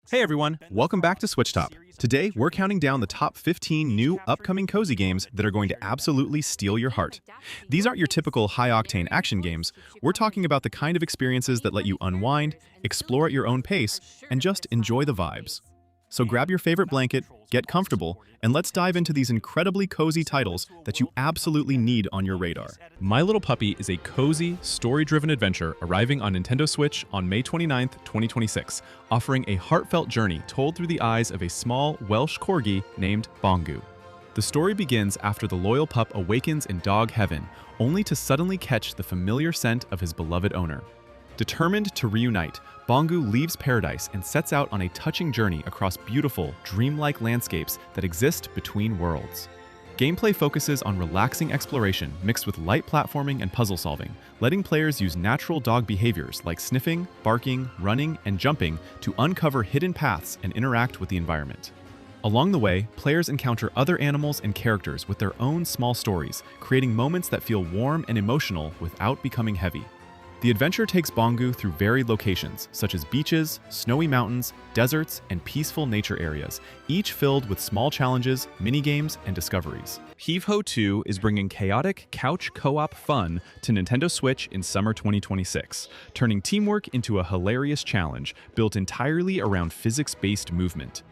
Hey everyone, welcome back to SwitchTop. Today, we're counting down the top 15 new upcoming cozy games that are going to absolutely steal your heart. These aren't your typical high-octane action games. We're talking about the kind of experiences that let you unwind, explore at your own pace, and just enjoy the vibes. So grab your favorite blanket, get comfortable, and let's dive into these incredibly cozy titles that you absolutely need on your radar. My Little Puppy is a cozy, story-driven adventure arriving on Nintendo Switch on May 29th, 2026, offering a heartfelt journey told through the eyes of a small Welsh corgi named Bongu. The story begins after the loyal pup awakens in dog heaven, only to suddenly catch the familiar scent of his beloved owner. Determined to reunite, Bongu leaves paradise and sets out on a touching journey across beautiful, dreamlike landscapes that exist between worlds. Gameplay focuses on relaxing exploration mixed with light platforming and puzzle solving, letting players use natural dog behaviors like sniffing, barking, running, and jumping to uncover hidden paths and interact with the environment. Along the way, players encounter other animals and characters with their own small stories, creating moments that feel warm and emotional without becoming heavy. The adventure takes Bongu through varied locations, such as beaches, snowy mountains, deserts, and peaceful nature areas, each filled with small challenges, minigames, and discoveries. Heave Ho 2 is bringing chaotic couch co-op fun to Nintendo Switch in summer 2026, turning teamwork into a hilarious challenge built entirely around physics-based movement.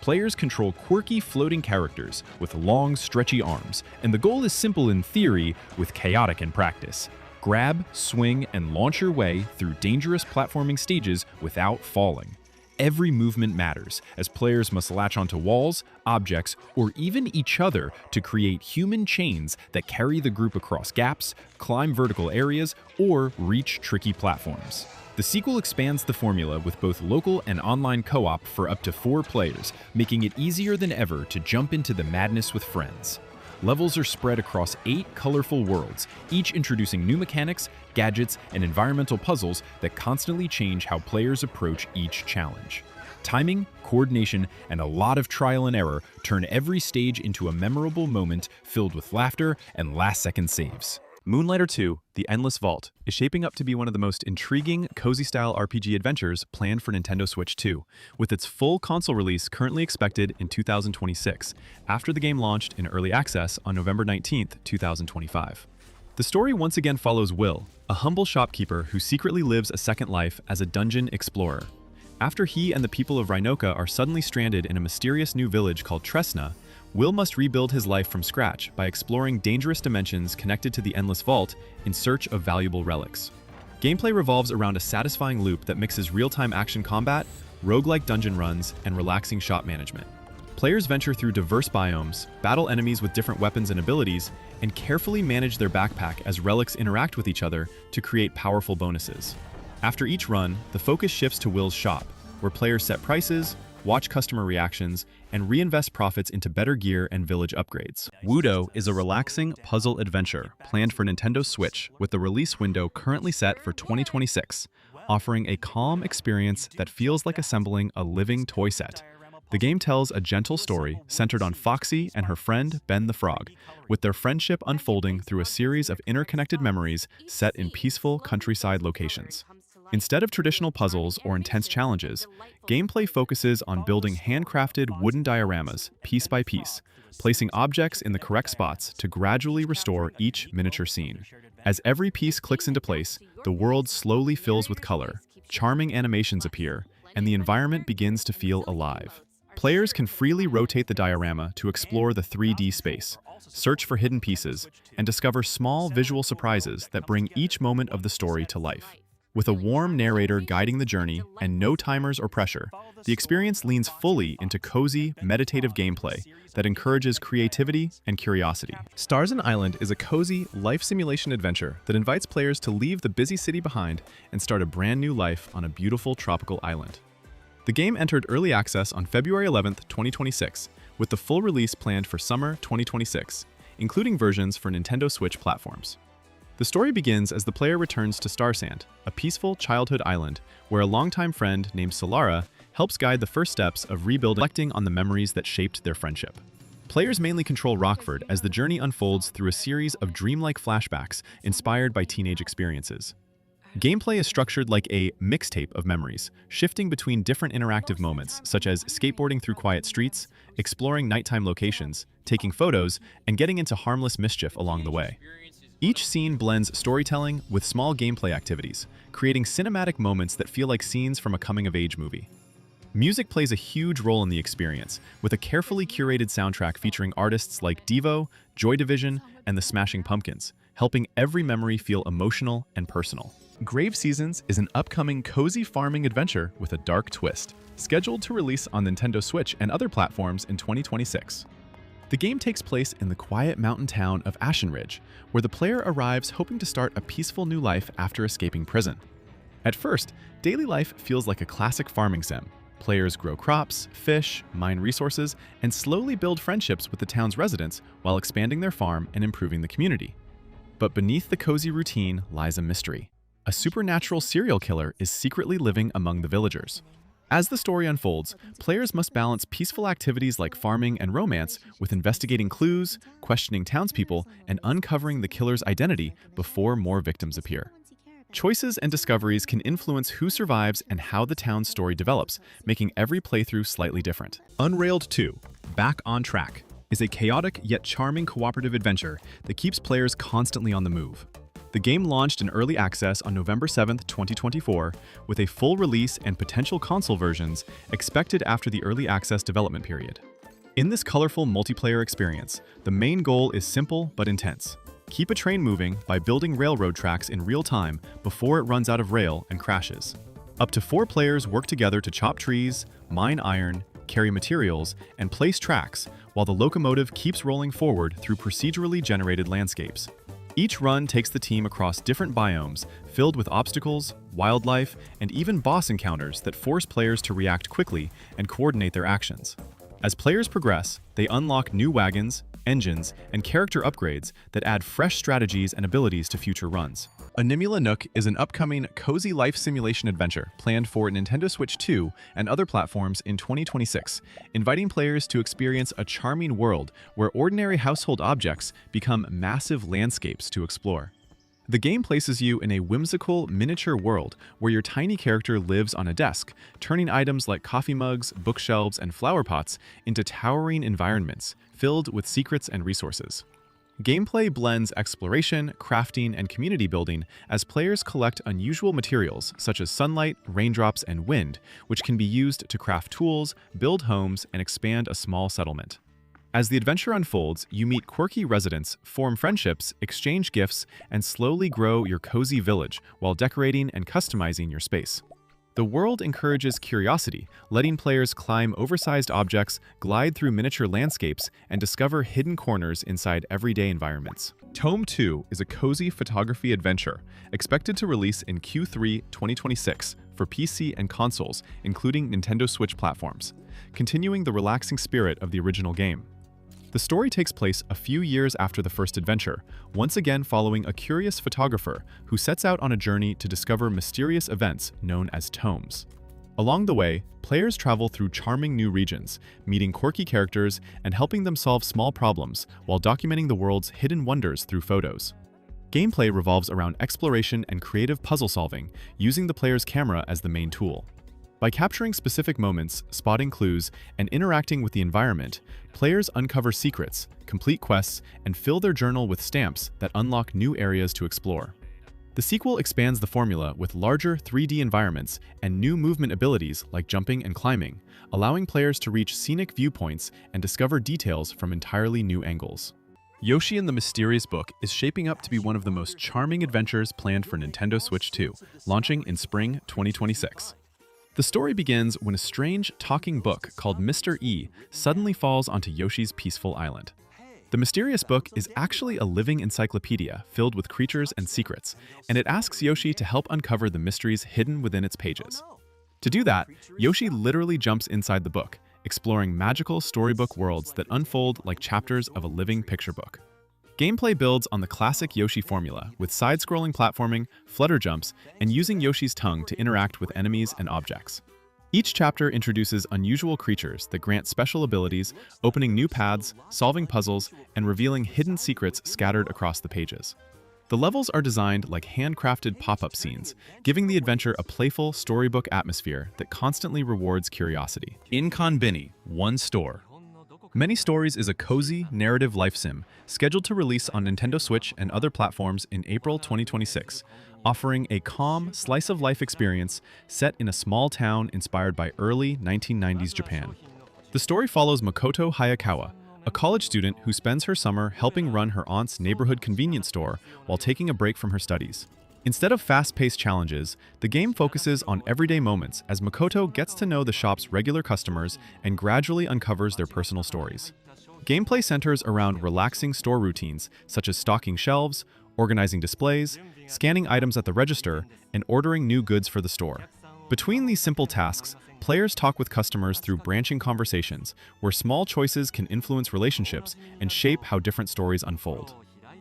Players control quirky floating characters with long, stretchy arms, and the goal is simple in theory with chaotic in practice. Grab, swing, and launch your way through dangerous platforming stages without falling. Every movement matters, as players must latch onto walls, objects, or even each other to create human chains that carry the group across gaps, climb vertical areas, or reach tricky platforms. The sequel expands the formula with both local and online co-op for up to 4 players, making it easier than ever to jump into the madness with friends. Levels are spread across 8 colorful worlds, each introducing new mechanics, gadgets, and environmental puzzles that constantly change how players approach each challenge. Timing, coordination, and a lot of trial and error turn every stage into a memorable moment filled with laughter and last-second saves. Moonlighter 2, The Endless Vault, is shaping up to be one of the most intriguing, cozy-style RPG adventures planned for Nintendo Switch 2, with its full console release currently expected in 2026, after the game launched in early access on November 19, 2025. The story once again follows Will, a humble shopkeeper who secretly lives a second life as a dungeon explorer. After he and the people of Rhinoka are suddenly stranded in a mysterious new village called Tresna, Will must rebuild his life from scratch by exploring dangerous dimensions connected to the Endless Vault in search of valuable relics. Gameplay revolves around a satisfying loop that mixes real-time action combat, roguelike dungeon runs, and relaxing shop management. Players venture through diverse biomes, battle enemies with different weapons and abilities, and carefully manage their backpack as relics interact with each other to create powerful bonuses. After each run, the focus shifts to Will's shop, where players set prices, watch customer reactions, and reinvest profits into better gear and village upgrades. Woodo is a relaxing puzzle adventure planned for Nintendo Switch with the release window currently set for 2026, offering a calm experience that feels like assembling a living toy set. The game tells a gentle story centered on Foxy and her friend Ben the Frog, with their friendship unfolding through a series of interconnected memories set in peaceful countryside locations. Instead of traditional puzzles or intense challenges, gameplay focuses on building handcrafted wooden dioramas piece by piece, placing objects in the correct spots to gradually restore each miniature scene. As every piece clicks into place, the world slowly fills with color, charming animations appear, and the environment begins to feel alive. Players can freely rotate the diorama to explore the 3D space, search for hidden pieces, and discover small visual surprises that bring each moment of the story to life. With a warm narrator guiding the journey and no timers or pressure, the experience leans fully into cozy, meditative gameplay that encourages creativity and curiosity. Starsand Island is a cozy, life simulation adventure that invites players to leave the busy city behind and start a brand new life on a beautiful tropical island. The game entered early access on February 11, 2026, with the full release planned for summer 2026, including versions for Nintendo Switch platforms. The story begins as the player returns to Starsand, a peaceful childhood island where a longtime friend named Solara helps guide the first steps of rebuilding, reflecting on the memories that shaped their friendship. Players mainly control Rockford as the journey unfolds through a series of dreamlike flashbacks inspired by teenage experiences. Gameplay is structured like a mixtape of memories, shifting between different interactive moments, such as skateboarding through quiet streets, exploring nighttime locations, taking photos, and getting into harmless mischief along the way. Each scene blends storytelling with small gameplay activities, creating cinematic moments that feel like scenes from a coming-of-age movie. Music plays a huge role in the experience, with a carefully curated soundtrack featuring artists like Devo, Joy Division, and the Smashing Pumpkins, helping every memory feel emotional and personal. Grave Seasons is an upcoming cozy farming adventure with a dark twist, scheduled to release on Nintendo Switch and other platforms in 2026. The game takes place in the quiet mountain town of Ashen Ridge, where the player arrives hoping to start a peaceful new life after escaping prison. At first, daily life feels like a classic farming sim. Players grow crops, fish, mine resources, and slowly build friendships with the town's residents while expanding their farm and improving the community. But beneath the cozy routine lies a mystery. A supernatural serial killer is secretly living among the villagers. As the story unfolds, players must balance peaceful activities like farming and romance with investigating clues, questioning townspeople, and uncovering the killer's identity before more victims appear. Choices and discoveries can influence who survives and how the town's story develops, making every playthrough slightly different. Unrailed 2, Back on Track, is a chaotic yet charming cooperative adventure that keeps players constantly on the move. The game launched in early access on November 7, 2024, with a full release and potential console versions expected after the early access development period. In this colorful multiplayer experience, the main goal is simple but intense. Keep a train moving by building railroad tracks in real time before it runs out of rail and crashes. Up to 4 players work together to chop trees, mine iron, carry materials, and place tracks, while the locomotive keeps rolling forward through procedurally generated landscapes. Each run takes the team across different biomes, filled with obstacles, wildlife, and even boss encounters that force players to react quickly and coordinate their actions. As players progress, they unlock new wagons, engines, and character upgrades that add fresh strategies and abilities to future runs. Animula Nook is an upcoming cozy life simulation adventure planned for Nintendo Switch 2 and other platforms in 2026, inviting players to experience a charming world where ordinary household objects become massive landscapes to explore. The game places you in a whimsical, miniature world where your tiny character lives on a desk, turning items like coffee mugs, bookshelves, and flower pots into towering environments filled with secrets and resources. Gameplay blends exploration, crafting, and community building as players collect unusual materials such as sunlight, raindrops, and wind, which can be used to craft tools, build homes, and expand a small settlement. As the adventure unfolds, you meet quirky residents, form friendships, exchange gifts, and slowly grow your cozy village while decorating and customizing your space. The world encourages curiosity, letting players climb oversized objects, glide through miniature landscapes, and discover hidden corners inside everyday environments. Toem 2 is a cozy photography adventure, expected to release in Q3 2026 for PC and consoles, including Nintendo Switch platforms, continuing the relaxing spirit of the original game. The story takes place a few years after the first adventure, once again following a curious photographer who sets out on a journey to discover mysterious events known as tomes. Along the way, players travel through charming new regions, meeting quirky characters and helping them solve small problems while documenting the world's hidden wonders through photos. Gameplay revolves around exploration and creative puzzle solving, using the player's camera as the main tool. By capturing specific moments, spotting clues, and interacting with the environment, players uncover secrets, complete quests, and fill their journal with stamps that unlock new areas to explore. The sequel expands the formula with larger 3D environments and new movement abilities like jumping and climbing, allowing players to reach scenic viewpoints and discover details from entirely new angles. Yoshi and the Mysterious Book is shaping up to be one of the most charming adventures planned for Nintendo Switch 2, launching in spring 2026. The story begins when a strange talking book called Mr. E suddenly falls onto Yoshi's peaceful island. The mysterious book is actually a living encyclopedia filled with creatures and secrets, and it asks Yoshi to help uncover the mysteries hidden within its pages. To do that, Yoshi literally jumps inside the book, exploring magical storybook worlds that unfold like chapters of a living picture book. Gameplay builds on the classic Yoshi formula, with side-scrolling platforming, flutter jumps, and using Yoshi's tongue to interact with enemies and objects. Each chapter introduces unusual creatures that grant special abilities, opening new paths, solving puzzles, and revealing hidden secrets scattered across the pages. The levels are designed like handcrafted pop-up scenes, giving the adventure a playful storybook atmosphere that constantly rewards curiosity. inKONBINI, One Store. Many Stories is a cozy, narrative life sim scheduled to release on Nintendo Switch and other platforms in April 2026, offering a calm, slice-of-life experience set in a small town inspired by early 1990s Japan. The story follows Makoto Hayakawa, a college student who spends her summer helping run her aunt's neighborhood convenience store while taking a break from her studies. Instead of fast-paced challenges, the game focuses on everyday moments as Makoto gets to know the shop's regular customers and gradually uncovers their personal stories. Gameplay centers around relaxing store routines such as stocking shelves, organizing displays, scanning items at the register, and ordering new goods for the store. Between these simple tasks, players talk with customers through branching conversations where small choices can influence relationships and shape how different stories unfold.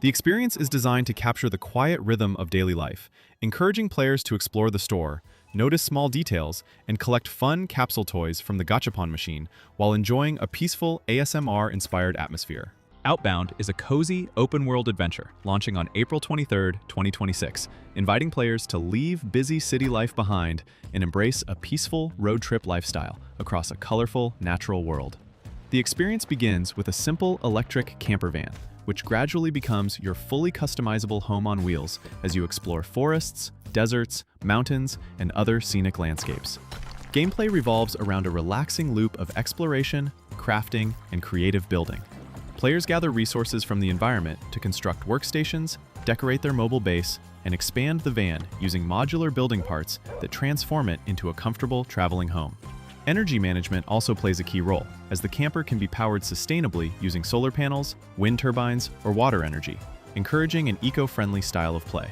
The experience is designed to capture the quiet rhythm of daily life, encouraging players to explore the store, notice small details, and collect fun capsule toys from the gachapon machine while enjoying a peaceful ASMR-inspired atmosphere. Outbound is a cozy, open-world adventure launching on April 23, 2026, inviting players to leave busy city life behind and embrace a peaceful road trip lifestyle across a colorful, natural world. The experience begins with a simple electric camper van, which gradually becomes your fully customizable home on wheels as you explore forests, deserts, mountains, and other scenic landscapes. Gameplay revolves around a relaxing loop of exploration, crafting, and creative building. Players gather resources from the environment to construct workstations, decorate their mobile base, and expand the van using modular building parts that transform it into a comfortable traveling home. Energy management also plays a key role, as the camper can be powered sustainably using solar panels, wind turbines, or water energy, encouraging an eco-friendly style of play.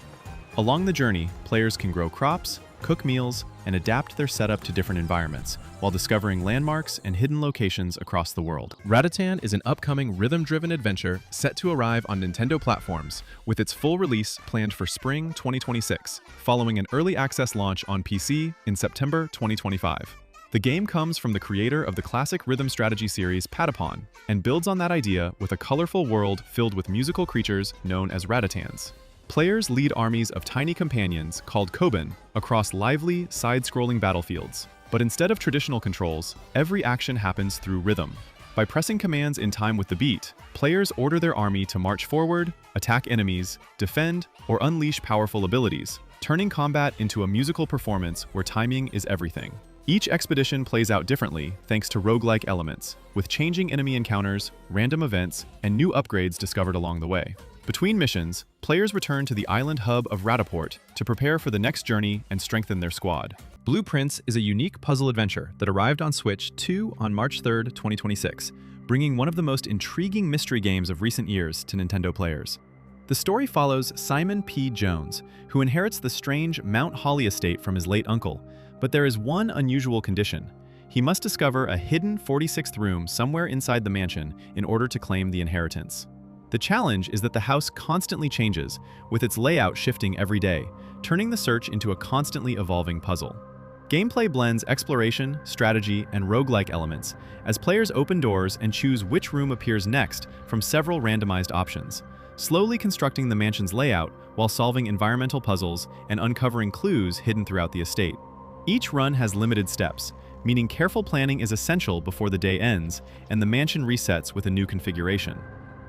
Along the journey, players can grow crops, cook meals, and adapt their setup to different environments, while discovering landmarks and hidden locations across the world. Ratatan is an upcoming rhythm-driven adventure set to arrive on Nintendo platforms, with its full release planned for spring 2026, following an early access launch on PC in September 2025. The game comes from the creator of the classic rhythm strategy series Patapon, and builds on that idea with a colorful world filled with musical creatures known as Ratatans. Players lead armies of tiny companions called Koban across lively, side-scrolling battlefields. But instead of traditional controls, every action happens through rhythm. By pressing commands in time with the beat, players order their army to march forward, attack enemies, defend, or unleash powerful abilities, turning combat into a musical performance where timing is everything. Each expedition plays out differently thanks to roguelike elements, with changing enemy encounters, random events, and new upgrades discovered along the way. Between missions, players return to the island hub of Rataport to prepare for the next journey and strengthen their squad. Blueprints is a unique puzzle adventure that arrived on Switch 2 on March 3, 2026, bringing one of the most intriguing mystery games of recent years to Nintendo players. The story follows Simon P. Jones, who inherits the strange Mount Holly estate from his late uncle, but there is one unusual condition. He must discover a hidden 46th room somewhere inside the mansion in order to claim the inheritance. The challenge is that the house constantly changes, with its layout shifting every day, turning the search into a constantly evolving puzzle. Gameplay blends exploration, strategy, and roguelike elements, as players open doors and choose which room appears next from several randomized options, slowly constructing the mansion's layout while solving environmental puzzles and uncovering clues hidden throughout the estate. Each run has limited steps, meaning careful planning is essential before the day ends and the mansion resets with a new configuration.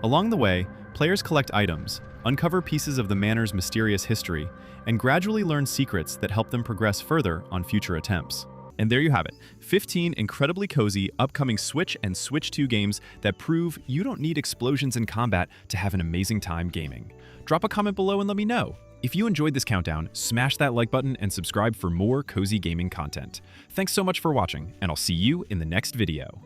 Along the way, players collect items, uncover pieces of the manor's mysterious history, and gradually learn secrets that help them progress further on future attempts. And there you have it, 15 incredibly cozy upcoming Switch and Switch 2 games that prove you don't need explosions in combat to have an amazing time gaming. Drop a comment below and let me know. If you enjoyed this countdown, smash that like button and subscribe for more cozy gaming content. Thanks so much for watching, and I'll see you in the next video.